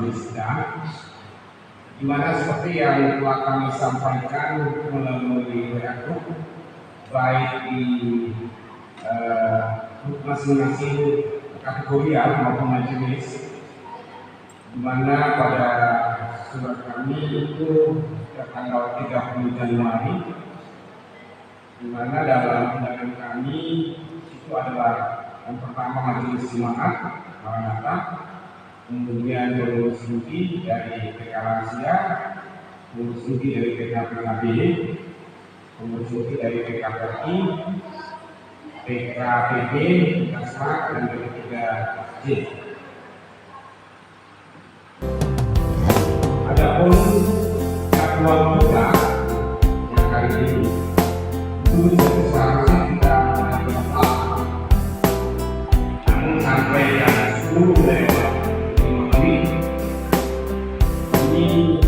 majelis sidang, di mana seperti yang telah kami sampaikan melalui WA Group, baik di masing-masing kategori maupun majelis, di mana pada surat kami itu tanggal 30 Januari, di mana dalam undangan kami itu adalah yang pertama majelis jemaat Maranatha, kemudian pengurus studi dari PK Lansia, pengurus studi dari PKPKB, pengurus studi dari PKPI, PKPB, PKSMA, dan P3J. Adapun jadwal kita yang kali ini itu seharusnya kita namun sampai jam 10 lewat 5 menit ini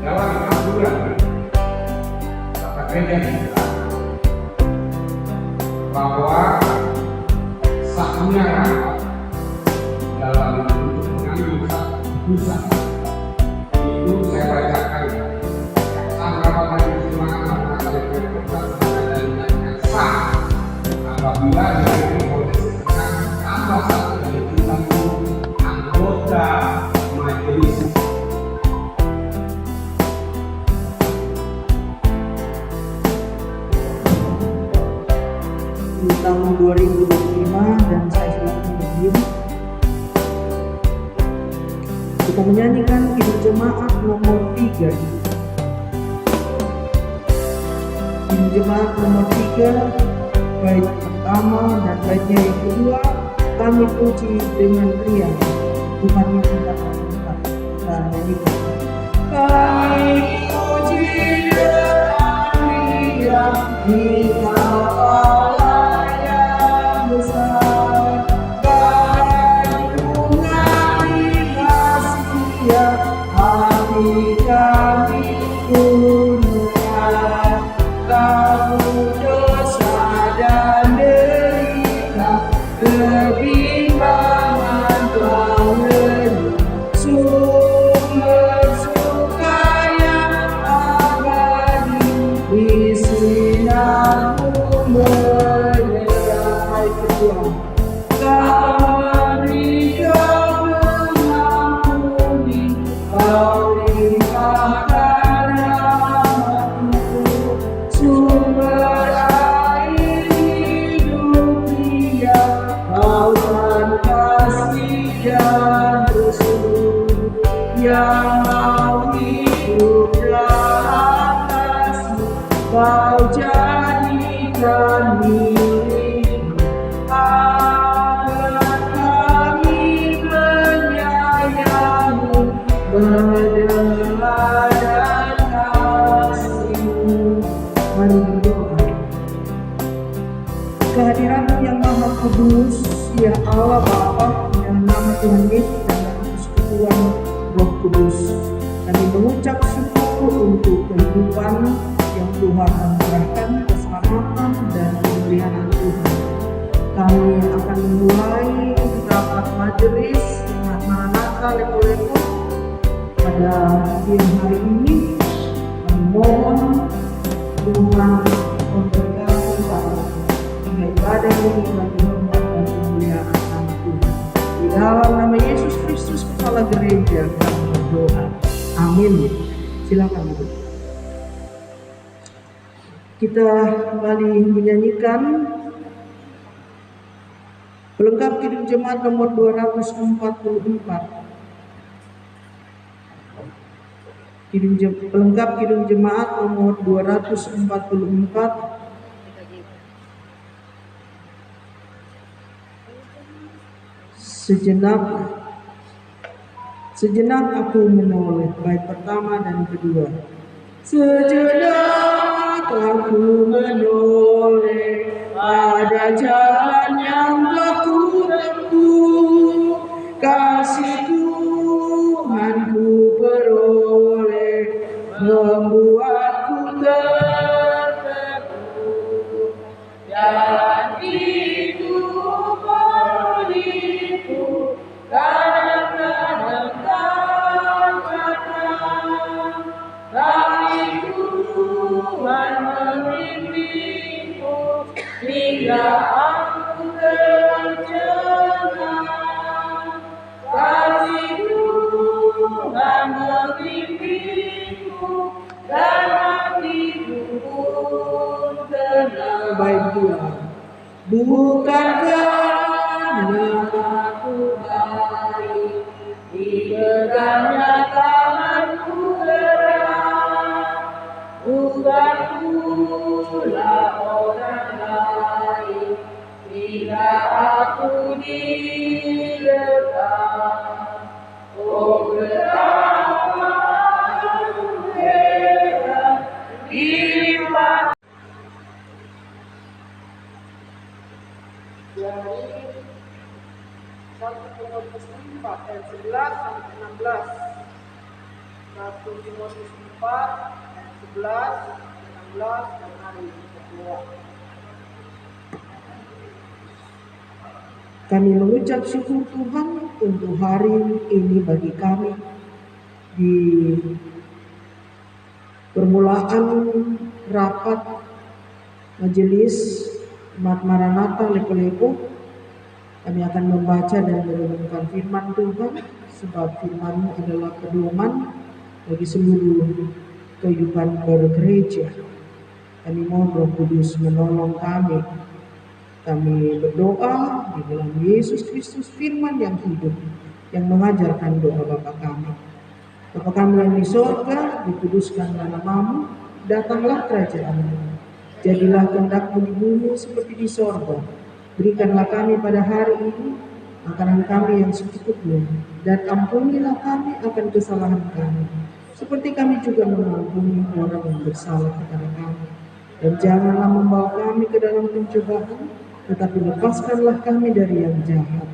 dalam aturan tata kerja kita bahwa sahnya dalam untuk mengambil keputusan itu saya bacakan anggapan majelis jemaat dan sah apabila dari proses tambah satu dari anggota majelis. Di tahun 2025 dan saya selaku berdiri, kita menyanyikan Kidung Jemaat nomor 3. Kidung Jemaat nomor 3, bait pertama dan baitnya yang kedua, kami puji dengan riang. Tuhan yang kita lakukan, kita nyanyikan. Kami puji dengan riang, kita yang mau hidup atasmu, kau jadikan milikmu, agar kami menyayangi berdoa dan kasih-Mu. Mari berdoa. Kehadiran yang Maha Kudus, ya Allah Bapa, yang nama Tuhan Yesus dan persekutuan Roh Kudus, kami mengucap syukur untuk kehidupan yang Tuhan anugerahkan, keselamatan dan pemeliharaan Tuhan. Kami akan memulai rapat majelis dengan Maranatha Lepo-Lepo pada siang hari ini. Kami mohon Tuhan memberkati kami hingga ibadah ini bagi hormat dan pemeliharaan Tuhan. Di dalam nama Yesus Kristus, Kepala Gereja, kami berdoa. Amin. Silakan Ibu. Kita kembali menyanyikan pelengkap Kidung Jemaat nomor 244. Pelengkap Kidung Jemaat nomor 244. Sejenak aku menoleh, bait pertama dan kedua. Sejenak aku menoleh pada jalan yang telah ku tempuh, kasih Tuhan ku peroleh membuatku Bila aku tercengang, kasih Tuhan membimbingku dan hatiku pun tenang. Baik Tuhan, bukan karena aku baik, dipegangnya tanganku erat, bukan pula orang lain, bila aku dilepas. Oh betapa heran dilipat. Dari 1 Timotius 4 ayat 11 sampai 16. 1 Timotius 4 ayat 11 sampai 16 dan hari kedua. Kami mengucap syukur Tuhan untuk hari ini bagi kami di permulaan rapat majelis Umat Maranatha Lepo-Lepo. Kami akan membaca dan merenungkan firman Tuhan, sebab firman-Mu adalah pedoman bagi seluruh kehidupan bergereja. Kami mohon Roh Kudus menolong kami. Kami berdoa di dalam Yesus Kristus, firman yang hidup, yang mengajarkan doa Bapa kami. Bapa kami yang di sorga, dikuduskanlah nama-Mu, datanglah kerajaan-Mu. Jadilah kehendak-Mu di bumi seperti di sorga. Berikanlah kami pada hari ini makanan kami yang secukupnya, dan ampunilah kami akan kesalahan kami, seperti kami juga mengampuni orang yang bersalah kepada kami. Dan janganlah membawa kami ke dalam pencobaan, tetapi lepaskanlah kami dari yang jahat.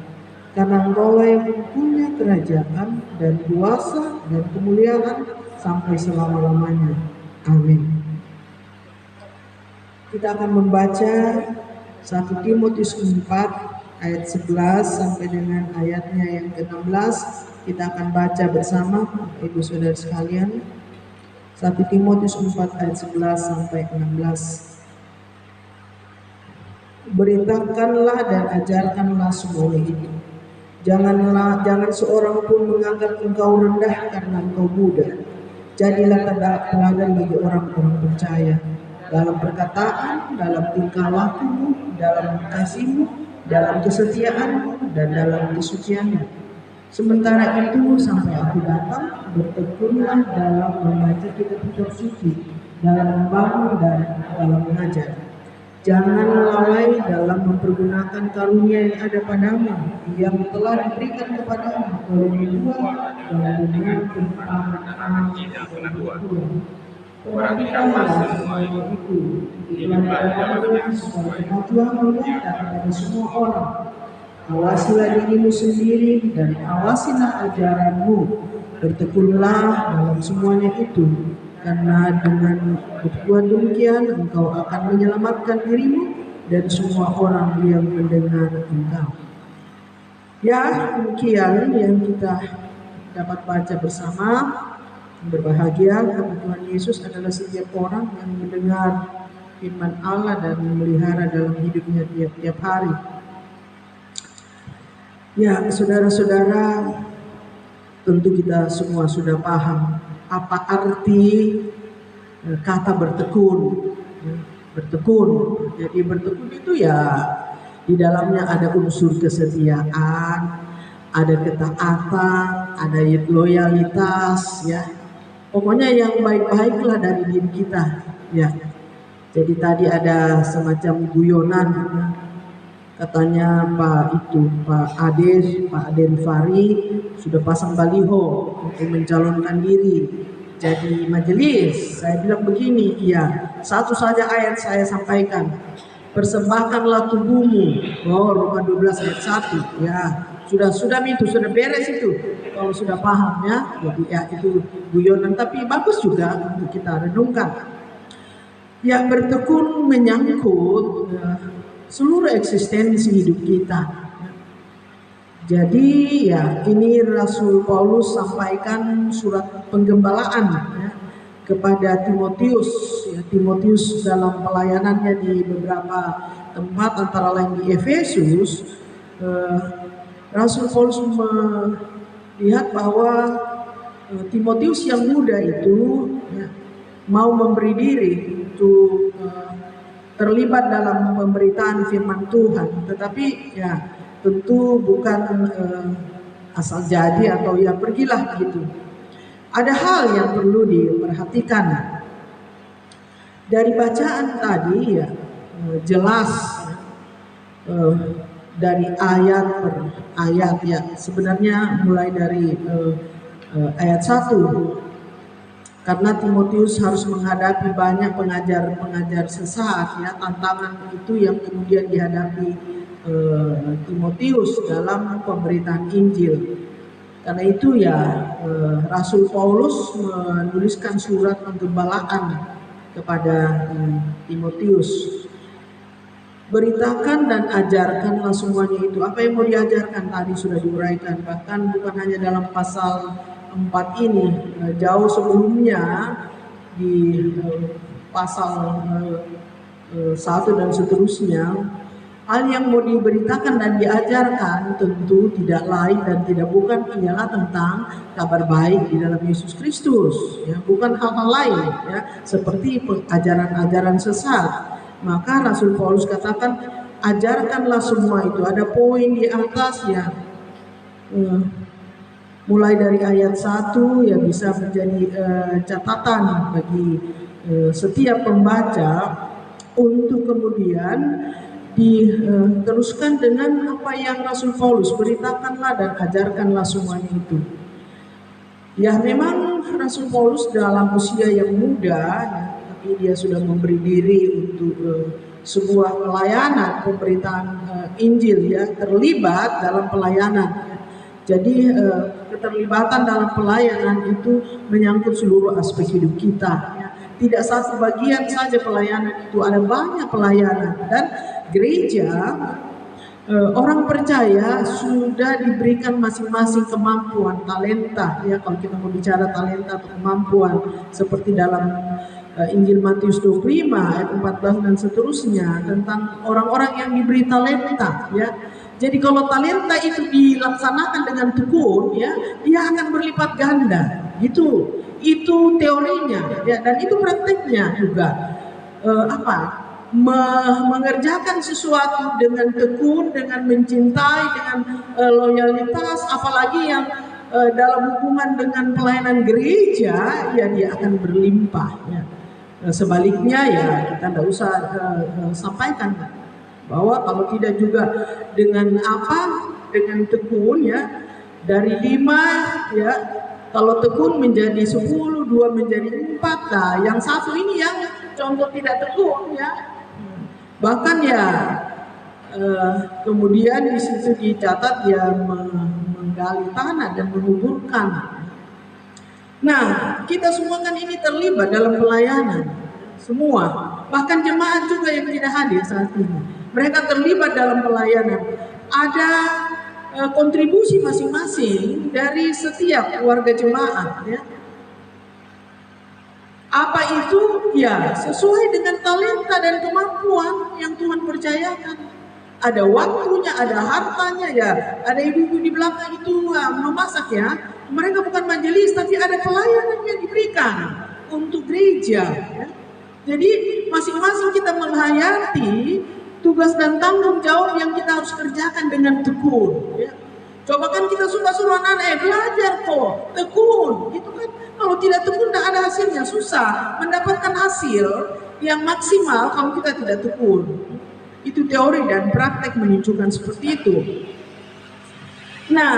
Karena Engkau-lah yang mempunyai kerajaan dan kuasa dan kemuliaan sampai selama-lamanya. Amin. Kita akan membaca 1 Timotius 4 ayat 11 sampai dengan ayatnya yang ke-16. Kita akan baca bersama Ibu Saudara sekalian. 1 Timotius 4 ayat 11 sampai 16. Beritakanlah dan ajarkanlah semuanya itu. Jangan seorang pun menganggap engkau rendah karena engkau muda. Jadilah teladan bagi orang-orang percaya dalam perkataan, dalam tingkah lakumu, dalam kasihmu, dalam kesetiaanmu, dan dalam kesucianmu. Sementara itu sampai aku datang, bertekunlah dalam membaca kitab-kitab suci, dalam membangun dan dalam mengajar. Jangan lalai dalam mempergunakan karunia yang ada padamu, yang telah diberikan kepadamu oleh Tuhan dalam dunia kehidupan Perhatikanlah semua itu, hiduplah dalam supaya kemajuan nyata kepada semua orang. Awasilah dirimu sendiri dan awasilah ajaranmu. Bertekunlah dalam semuanya itu, karena dengan berbuat demikian engkau akan menyelamatkan dirimu dan semua orang yang mendengar engkau. Ya, demikian yang kita dapat baca bersama. Berbahagia karena Tuhan Yesus adalah setiap orang yang mendengar firman Allah dan memelihara dalam hidupnya tiap-tiap hari. Ya, saudara-saudara, tentu kita semua sudah paham apa arti kata bertekun. Bertekun, jadi bertekun itu ya di dalamnya ada unsur kesetiaan, ada ketaatan, ada loyalitas, ya. Pokoknya yang baik-baiklah dari diri kita, ya. Jadi tadi ada semacam guyonan, katanya Pak Ade Rifari sudah pasang baliho untuk mencalonkan diri jadi majelis. Saya bilang begini, iya, satu saja ayat saya sampaikan, persembahkanlah tubuhmu. Roma 12 ayat 1, ya. Sudah itu sudah beres itu kalau sudah paham, ya. Jadi ya itu guyonan tapi bagus juga untuk kita renungkan. Ya, bertekun menyangkut seluruh eksistensi hidup kita. Jadi ya ini Rasul Paulus sampaikan surat penggembalaan, ya, kepada Timotius. Ya, Timotius dalam pelayanannya di beberapa tempat antara lain di Efesus, Rasul Paulus melihat bahwa Timotius yang muda itu ya, mau memberi diri untuk terlibat dalam pemberitaan firman Tuhan, tetapi ya tentu bukan asal jadi atau ya pergilah gitu. Ada hal yang perlu diperhatikan dari bacaan tadi ya, jelas dari ayat per ayat ya, sebenarnya mulai dari ayat 1, karena Timotius harus menghadapi banyak pengajar sesat ya, tantangan itu yang kemudian dihadapi Timotius dalam pemberitaan Injil. Karena itu ya Rasul Paulus menuliskan surat penggembalaan kepada Timotius. Beritakan dan ajarkanlah semuanya itu. Apa yang mau diajarkan tadi sudah diuraikan, bahkan bukan hanya dalam pasal 4 ini, jauh sebelumnya di pasal 1 dan seterusnya. Hal yang mau diberitakan dan diajarkan tentu tidak lain dan tidak bukan ialah tentang kabar baik di dalam Yesus Kristus, ya, bukan hal-hal lain ya, seperti ajaran-ajaran sesat. Maka Rasul Paulus katakan, ajarkanlah semua itu. Ada poin di atas ya, mulai dari ayat 1 ya, bisa menjadi catatan bagi setiap pembaca untuk kemudian diteruskan dengan apa yang Rasul Paulus beritakanlah dan ajarkanlah semuanya itu. Ya memang Rasul Paulus dalam usia yang muda ya, tapi dia sudah memberi diri untuk sebuah pelayanan pemberitaan Injil ya, terlibat dalam pelayanan. Jadi keterlibatan dalam pelayanan itu menyangkut seluruh aspek hidup kita ya. Tidak satu bagian saja pelayanan itu, ada banyak pelayanan. Dan gereja, orang percaya sudah diberikan masing-masing kemampuan, talenta ya, kalau kita mau bicara talenta atau kemampuan, seperti dalam Injil Matius 25 ayat 14 dan seterusnya, tentang orang-orang yang diberi talenta ya. Jadi kalau talenta itu dilaksanakan dengan tekun ya, dia akan berlipat ganda gitu. Itu teorinya ya, dan itu prakteknya juga. Mengerjakan sesuatu dengan tekun, dengan mencintai, dengan loyalitas, apalagi yang dalam hubungan dengan pelayanan gereja ya, dia akan berlimpah ya. Sebaliknya ya kita tidak usah sampaikan bahwa kalau tidak juga dengan tekun ya, dari 5 ya, kalau tekun menjadi 10, 2 menjadi 4. Nah, yang satu ini yang contoh tidak tekun ya. Bahkan ya kemudian di situ dicatat ya menggali tanah dan menguburkan. Nah, kita semua kan ini terlibat dalam pelayanan, semua. Bahkan jemaat juga yang tidak hadir saat ini, mereka terlibat dalam pelayanan. Ada kontribusi masing-masing dari setiap warga jemaat ya. Apa itu? Ya sesuai dengan talenta dan kemampuan yang Tuhan percayakan. Ada waktunya, ada hartanya ya. Ada ibu-ibu di belakang itu memasak ya. Mereka bukan majelis, tapi ada pelayanan yang diberikan untuk gereja ya. Jadi masing-masing kita menghayati tugas dan tanggung jawab yang kita harus kerjakan dengan tekun ya. Coba kan kita suka suruh anak-anak belajar kok, tekun gitu kan. Kalau tidak tekun tidak ada hasilnya, susah mendapatkan hasil yang maksimal kalau kita tidak tekun. Itu teori dan praktek menunjukkan seperti itu. Nah,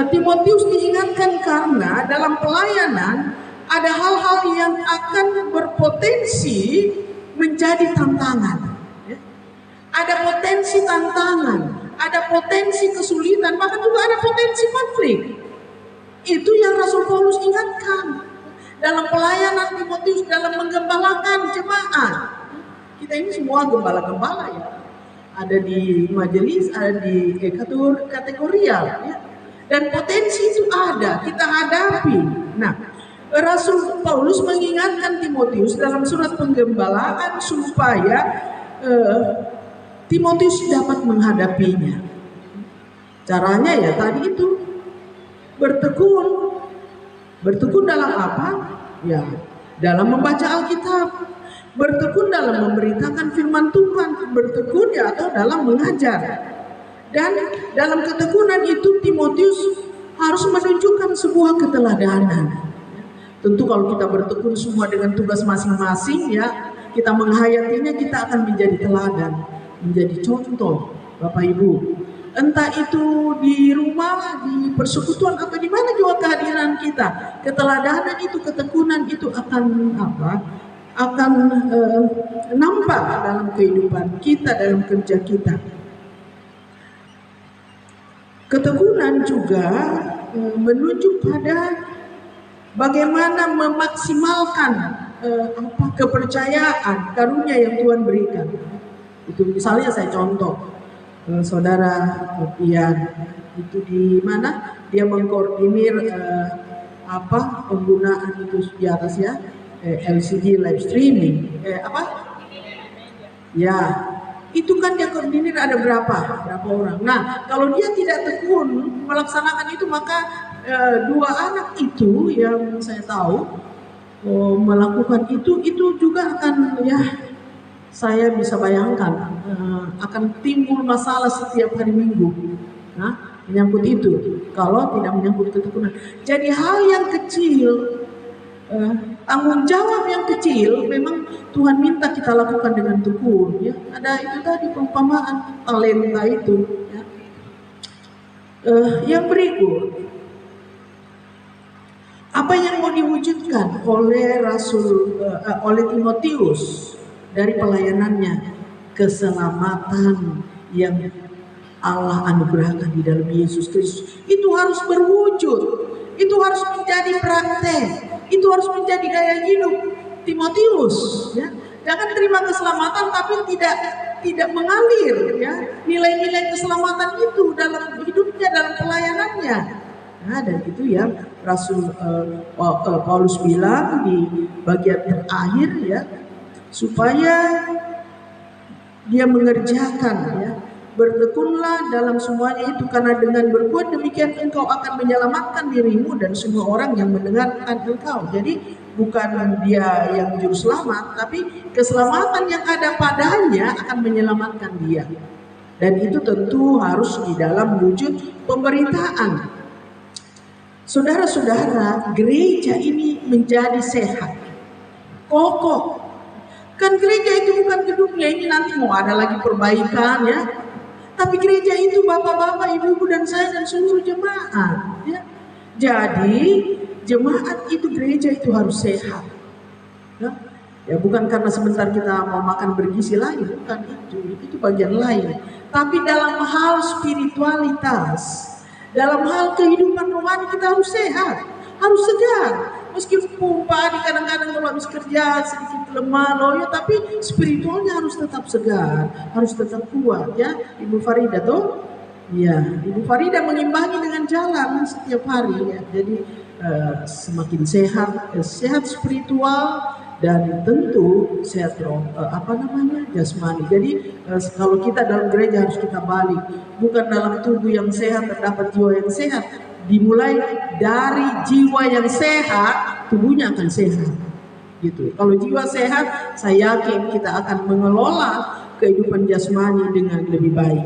Timotius diingatkan karena dalam pelayanan ada hal-hal yang akan berpotensi menjadi tantangan. Ada potensi tantangan, ada potensi kesulitan, bahkan juga ada potensi konflik. Itu yang Rasul Paulus ingatkan dalam pelayanan Timotius, dalam menggembalakan jemaat. Kita ini semua gembala-gembala ya. Ada di majelis, ada di kategorial ya. Dan potensi itu ada, kita hadapi. Nah, Rasul Paulus mengingatkan Timotius dalam surat penggembalaan supaya Timotius dapat menghadapinya. Caranya ya tadi itu, bertekun. Bertekun dalam apa? Ya, dalam membaca Alkitab. Bertekun dalam memberitakan firman Tuhan. Bertekun ya atau dalam mengajar. Dan dalam ketekunan itu Timotius harus menunjukkan sebuah keteladanan. Tentu kalau kita bertekun semua dengan tugas masing-masing ya, kita menghayatinya, kita akan menjadi teladan, menjadi contoh Bapak Ibu. Entah itu di rumah, di persekutuan atau di mana juga kehadiran kita, keteladanan itu, ketekunan itu akan apa? Akan nampak dalam kehidupan kita, dalam kerja kita. Ketekunan juga menunjuk pada bagaimana memaksimalkan kepercayaan, karunia yang Tuhan berikan. Itu misalnya saya contoh. Saudara Pian itu di mana dia mengkoordinir penggunaan itu di atas ya, LCD live streaming ya, itu kan dia koordinir ada berapa orang. Nah, kalau dia tidak tekun melaksanakan itu, maka dua anak itu yang saya tahu melakukan itu juga akan ya, saya bisa bayangkan akan timbul masalah setiap hari Minggu. Nah, menyangkut itu, kalau tidak menyangkut ketekunan. Jadi hal yang kecil, tanggung jawab yang kecil, memang Tuhan minta kita lakukan dengan tekun. Ya, ada itu tadi perumpamaan talenta itu. Ya. Yang berikut, apa yang mau diwujudkan oleh oleh Timotius dari pelayanannya? Keselamatan yang Allah anugerahkan di dalam Yesus Kristus itu harus berwujud, itu harus menjadi praktek, itu harus menjadi gaya hidup Timotius. Ya, jangan terima keselamatan tapi tidak mengalir ya nilai-nilai keselamatan itu dalam hidupnya, dalam pelayanannya. Nah, dan itu yang Rasul Paulus bilang di bagian terakhir ya, supaya dia mengerjakan ya, bertekunlah dalam semuanya itu, karena dengan berbuat demikian engkau akan menyelamatkan dirimu dan semua orang yang mendengarkan engkau. Jadi bukan dia yang juru selamat, tapi keselamatan yang ada padanya akan menyelamatkan dia. Dan itu tentu harus di dalam wujud pemberitaan. Saudara-saudara, gereja ini menjadi sehat, kokoh. Kan gereja itu bukan gedungnya ini nanti mau ada lagi perbaikan ya. Tapi gereja itu bapak-bapak, ibu-ibu dan saya dan seluruh jemaat ya. Jadi jemaat itu, gereja itu harus sehat. Ya bukan karena sebentar kita mau makan bergizi lagi, bukan itu bagian lain. Tapi dalam hal spiritualitas, dalam hal kehidupan rohani kita harus sehat, harus segar. Meskipun Pak Adi kadang-kadang kalau habis kerja sedikit lemah loh ya, tapi spiritualnya harus tetap segar, harus tetap kuat ya. Ibu Farida tuh, ya Ibu Farida mengimbangi dengan jalan setiap hari ya. Jadi semakin sehat, sehat spiritual dan tentu sehat jasmani. Jadi kalau kita dalam gereja harus kita balik, bukan dalam tubuh yang sehat terdapat jiwa yang sehat. Dimulai dari jiwa yang sehat, tubuhnya akan sehat. Gitu. Kalau jiwa sehat, saya yakin kita akan mengelola kehidupan jasmani dengan lebih baik.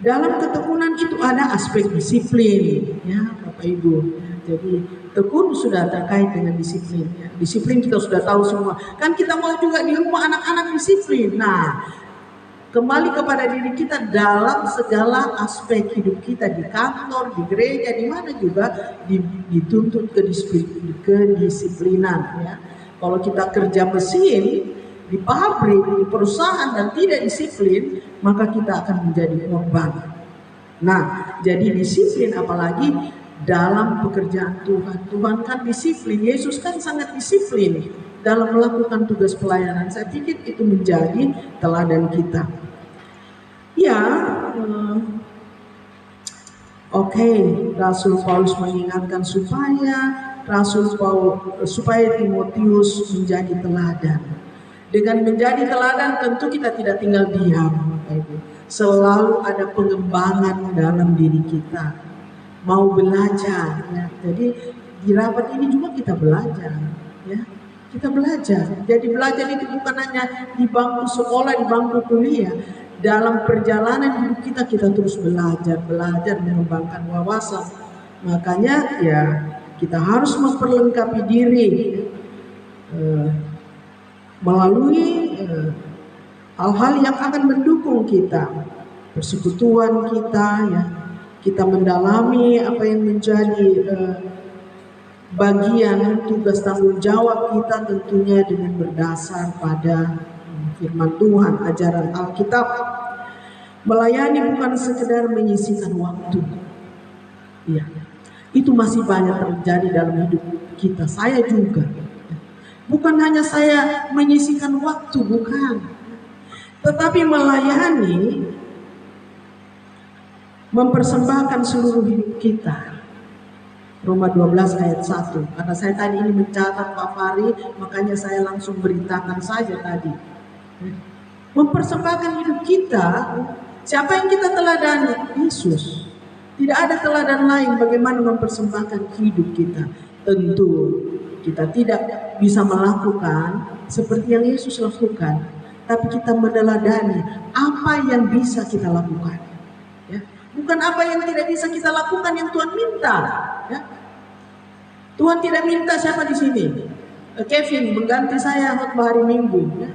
Dalam ketekunan itu ada aspek disiplin, ya Bapak Ibu. Jadi tekun sudah terkait dengan disiplin. Ya. Disiplin kita sudah tahu semua. Kan kita mau juga di rumah anak-anak disiplin. Nah, kembali kepada diri kita dalam segala aspek hidup kita, di kantor, di gereja, di mana juga dituntut kedisiplinan. Ya. Kalau kita kerja mesin, di pabrik, di perusahaan dan tidak disiplin, maka kita akan menjadi korban. Nah, jadi disiplin apalagi dalam pekerjaan Tuhan. Tuhan kan disiplin, Yesus kan sangat disiplin dalam melakukan tugas pelayanan. Saya pikir itu menjadi teladan kita. Ya, Rasul Paulus mengingatkan supaya Timotius menjadi teladan. Dengan menjadi teladan tentu kita tidak tinggal diam, Bapak Ibu. Selalu ada pengembangan dalam diri kita. Mau belajar, ya. Jadi di rapat ini juga kita belajar, ya. Kita belajar. Jadi belajar itu bukan hanya di bangku sekolah, di bangku kuliah. Dalam perjalanan hidup kita terus belajar mengembangkan wawasan. Makanya ya kita harus memperlengkapi diri melalui hal-hal yang akan mendukung kita, persekutuan kita, ya. Kita mendalami apa yang menjadi bagian tugas tanggung jawab kita, tentunya dengan berdasar pada firman Tuhan, ajaran Alkitab. Melayani bukan sekedar menyisihkan waktu. Ya, itu masih banyak terjadi dalam hidup kita. Saya juga. Bukan hanya saya menyisihkan waktu, bukan. Tetapi melayani, mempersembahkan seluruh hidup kita. Roma 12 ayat 1. Karena saya tadi ini mencatat Pak Fari, makanya saya langsung beritakan saja tadi. Mempersembahkan hidup kita, siapa yang kita teladani? Yesus. Tidak ada teladan lain bagaimana mempersembahkan hidup kita. Tentu kita tidak bisa melakukan seperti yang Yesus lakukan, tapi kita meneladani apa yang bisa kita lakukan. Ya. Bukan apa yang tidak bisa kita lakukan yang Tuhan minta. Ya. Tuhan tidak minta siapa di sini. Kevin mengganti saya khotbah hari Minggu, ya.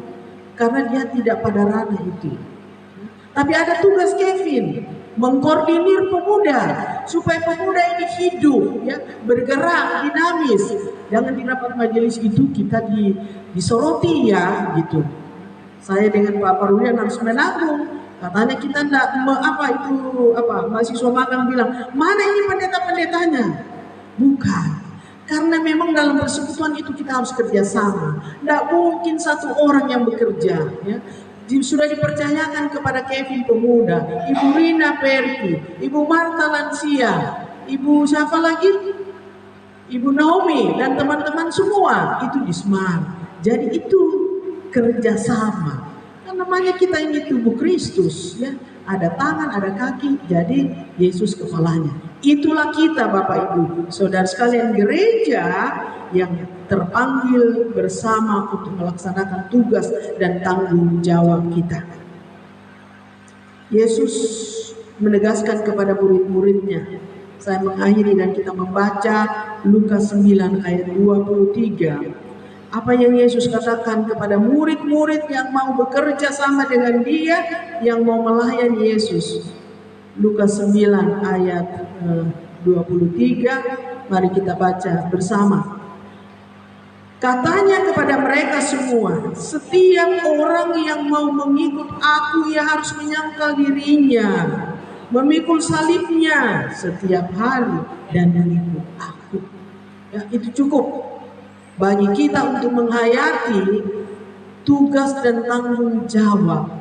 Karena dia tidak pada ranah itu. Tapi ada tugas Kevin, mengkoordinir pemuda supaya pemuda ini hidup, ya, bergerak, dinamis. Jangan di rapat majelis itu kita disoroti, ya, gitu. Saya dengan Pak Parulian harus menanggung. Katanya kita enggak mahasiswa magang bilang, mana ini pendeta-pendetanya? Bukan. Karena memang dalam persekutuan itu kita harus kerjasama. Tidak mungkin satu orang yang bekerja, ya. Sudah dipercayakan kepada Kevin pemuda, Ibu Rina Perki, Ibu Marta lansia, Ibu siapa lagi? Ibu Naomi dan teman-teman semua itu di Smart. Jadi itu kerjasama. Namanya kita ini tubuh Kristus, ya. Ada tangan, ada kaki, jadi Yesus kepalanya. Itulah kita Bapak Ibu, saudara sekalian gereja yang terpanggil bersama untuk melaksanakan tugas dan tanggung jawab kita. Yesus menegaskan kepada murid-muridnya. Saya mengakhiri dan kita membaca Lukas 9 ayat 23. Apa yang Yesus katakan kepada murid-murid yang mau bekerja sama dengan dia, yang mau melayani Yesus. Lukas 9 ayat 23, mari kita baca bersama. Katanya kepada mereka semua, setiap orang yang mau mengikut aku, ia harus menyangkal dirinya, memikul salibnya setiap hari dan mengikut aku. Ya, itu cukup bagi kita untuk menghayati tugas dan tanggung jawab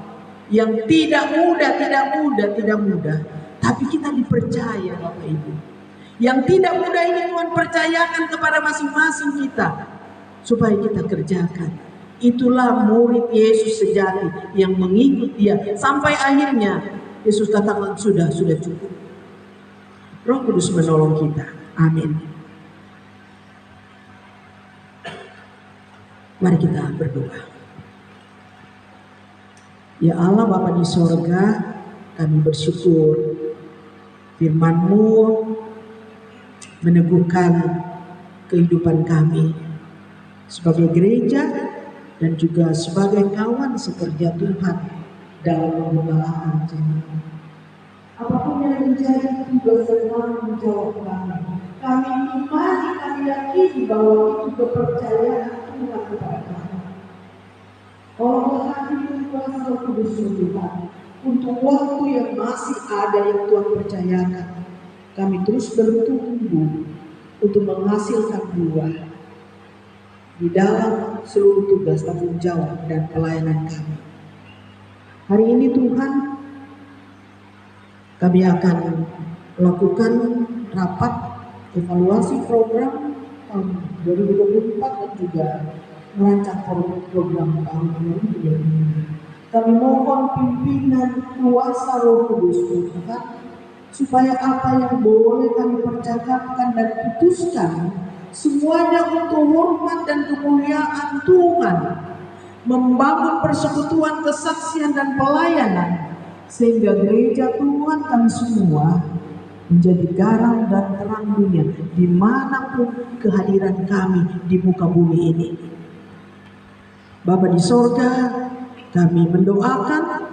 yang tidak mudah, tapi kita dipercaya Bapak Ibu. Yang tidak mudah ini Tuhan percayakan kepada masing-masing kita supaya kita kerjakan. Itulah murid Yesus sejati yang mengikut dia sampai akhirnya Yesus katakan sudah cukup. Roh Kudus menolong kita. Amin. Mari kita berdoa. Ya Allah Bapa di sorga, kami bersyukur firman-Mu meneguhkan kehidupan kami sebagai gereja dan juga sebagai kawan sekerja Tuhan dalam pembelahan jemaat. Apapun yang menjadi tugas dan tanggung jawab kami imani, kami yakini bahwa itu kepercayaan Tuhan kepada kami. Tolonglah hati dan kuasa Roh Kudus Tuhan untuk waktu yang masih ada yang Tuhan percayakan. Kami terus bertumbuh untuk menghasilkan buah di dalam seluruh tugas tanggung jawab dan pelayanan kami. Hari ini Tuhan, kami akan melakukan rapat evaluasi program tahun 2024 dan juga merancang program tahun 2025. Kami mohon pimpinan kuasa Roh Kudus Tuhan, supaya apa yang boleh kami percakapkan dan putuskan semuanya untuk hormat dan kemuliaan Tuhan, membangun persekutuan, kesaksian dan pelayanan, sehingga gereja Tuhan kami semua menjadi garam dan terang dunia dimanapun kehadiran kami di muka bumi ini. Bapa di sorga, kami mendoakan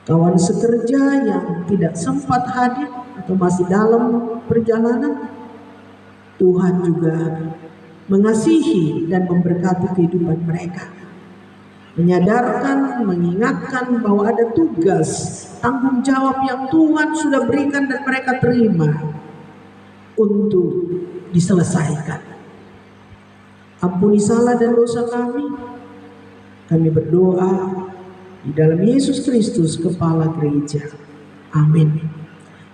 kawan sekerja yang tidak sempat hadir atau masih dalam perjalanan. Tuhan juga mengasihi dan memberkati kehidupan mereka, menyadarkan, mengingatkan bahwa ada tugas, tanggung jawab yang Tuhan sudah berikan dan mereka terima untuk diselesaikan. Ampuni salah dan dosa kami. Kami berdoa di dalam Yesus Kristus, Kepala Gereja. Amin.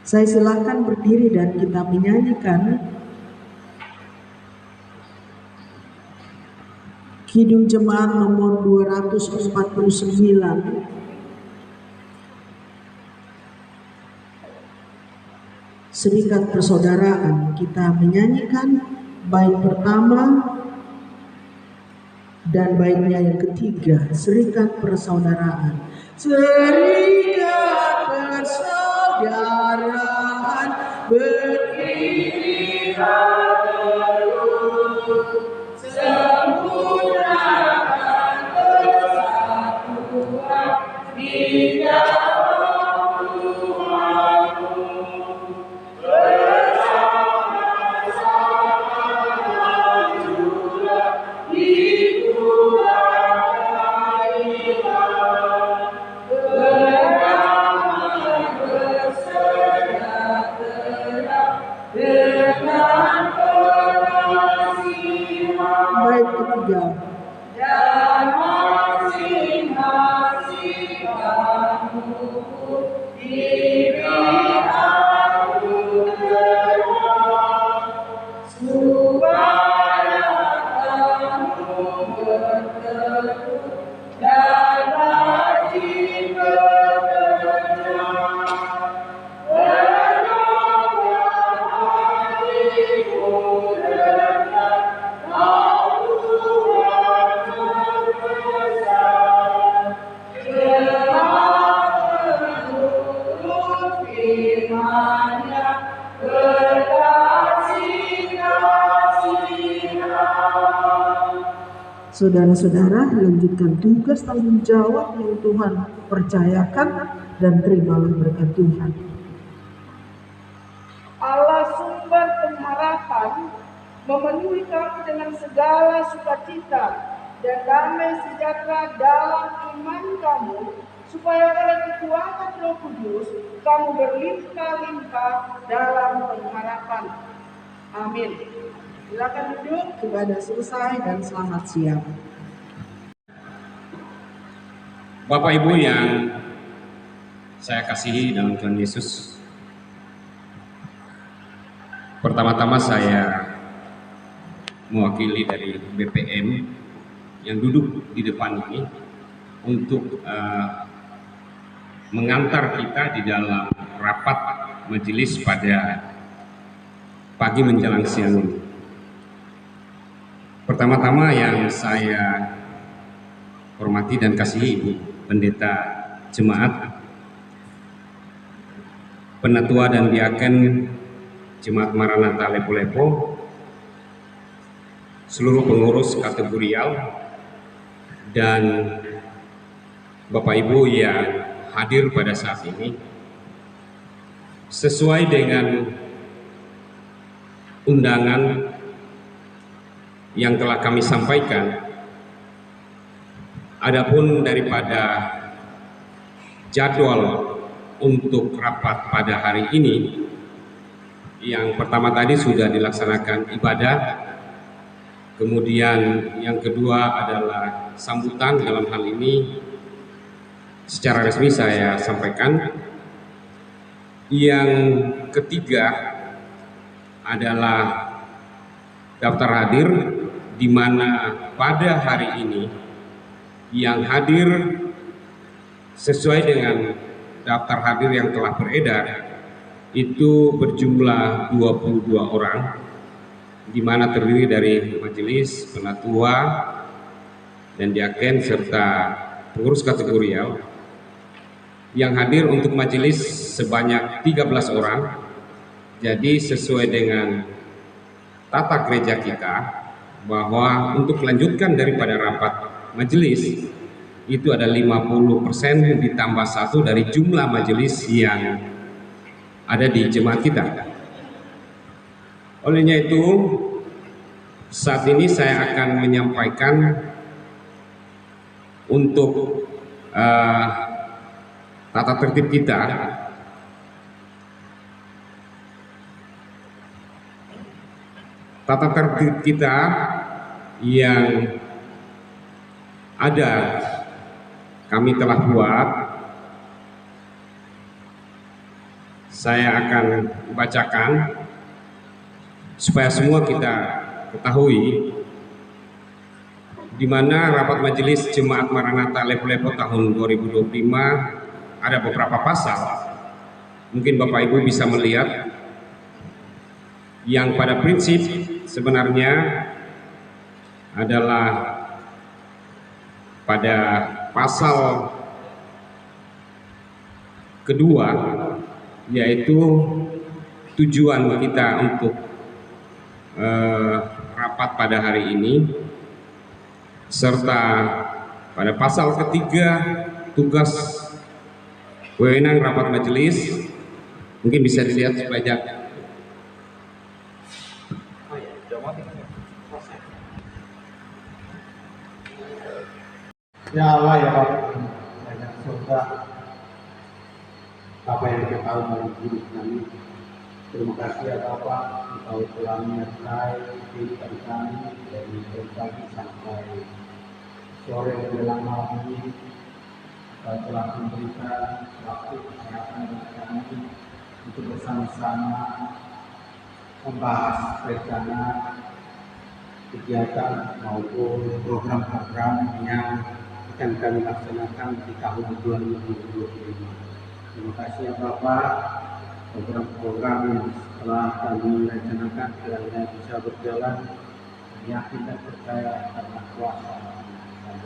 Saya silakan berdiri dan kita menyanyikan Kidung Jemaat nomor 249. Serikat Persaudaraan. Kita menyanyikan bait pertama dan baitnya yang ketiga, Serikat Persaudaraan. Serikat persaudaraan berdirilah terus, sempurnakan persatuan di dalam Tuhanmu. Baik ketiga. Dan masing-masing kamu diri aku berdoa, supaya kamu berteduh dan rajin bekerja. Saudara-saudara, lanjutkan tugas tanggung jawab yang Tuhan percayakan dan terimalah berkat Tuhan. Allah sumber pengharapan memenuhi kamu dengan segala sukacita dan damai sejahtera dalam iman kamu, supaya oleh kekuatan Roh Kudus kamu berlimpah-limpah dalam pengharapan. Amin. Silakan duduk, ibadah selesai dan selamat siang. Bapak Ibu yang saya kasihi dalam Tuhan Yesus, pertama-tama saya mewakili dari BPM yang duduk di depan ini untuk mengantar kita di dalam rapat majelis pada pagi menjelang siang ini. Pertama-tama yang saya hormati dan kasihi Ibu Pendeta Jemaat, Penatua dan Diaken Jemaat Maranatha Lepo-Lepo, seluruh pengurus kategorial, dan Bapak Ibu yang hadir pada saat ini, sesuai dengan undangan yang telah kami sampaikan. Adapun daripada jadwal untuk rapat pada hari ini, yang pertama tadi sudah dilaksanakan ibadah, kemudian yang kedua adalah sambutan. Dalam hal ini secara resmi saya sampaikan. Yang ketiga adalah daftar hadir di mana pada hari ini yang hadir sesuai dengan daftar hadir yang telah beredar itu berjumlah 22 orang, di mana terdiri dari majelis, penatua, dan diaken serta pengurus kategorial. Yang hadir untuk majelis sebanyak 13 orang. Jadi sesuai dengan tata gereja kita bahwa untuk melanjutkan daripada rapat majelis itu ada 50% ditambah 1 dari jumlah majelis yang ada di jemaat kita. Olehnya itu saat ini saya akan menyampaikan untuk tata tertib kita. Tata tertib kita yang ada kami telah buat. Saya akan bacakan supaya semua kita ketahui di mana rapat majelis Jemaat Maranatha Lepo-Lepo tahun 2025 ada beberapa pasal. Mungkin Bapak Ibu bisa melihat yang pada prinsip sebenarnya adalah pada pasal kedua, yaitu tujuan kita untuk rapat pada hari ini, serta pada pasal ketiga tugas wewenang rapat majelis. Mungkin bisa dilihat supaya Ya Allah ya Bapak, banyak surga apa yang Engkau tahu dalam hidup kami. Terima kasih ya Bapak, Engkau telah menyertai kehidupan kami dari pagi sampai sore menjelang malam ini. Engkau telah memberikan waktu kesehatan bagi kami untuk bersama-sama membahas rencana kegiatan maupun program-program yang akan kami laksanakan di tahun 2025. Terima kasih ya Bapak, program-program yang telah kami rencanakan kiranya bisa berjalan yakin dan percaya karena kuasa Tuhan.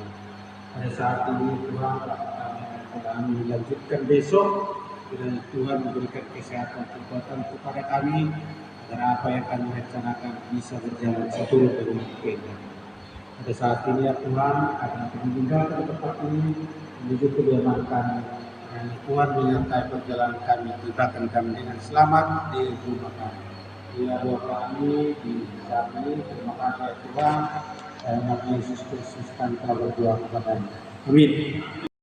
Pada saat ini Tuhan kami melanjutkan besok, kiranya Tuhan memberikan kesehatan kekuatan kepada kami agar apa yang kami rencanakan bisa berjalan seturut dengan kehendak. Pada saat ini ya Tuhan, akan kami meninggalkan tempat ini menuju kediaman kami. Dan Tuhan menyertai perjalanan kami, tibakan kami dengan selamat di rumah kami. Bila doa kami di saat ini, terima kasih ya Tuhan. Dalam nama Yesus Kristus kami telah berdoa kepada-Mu. Amin.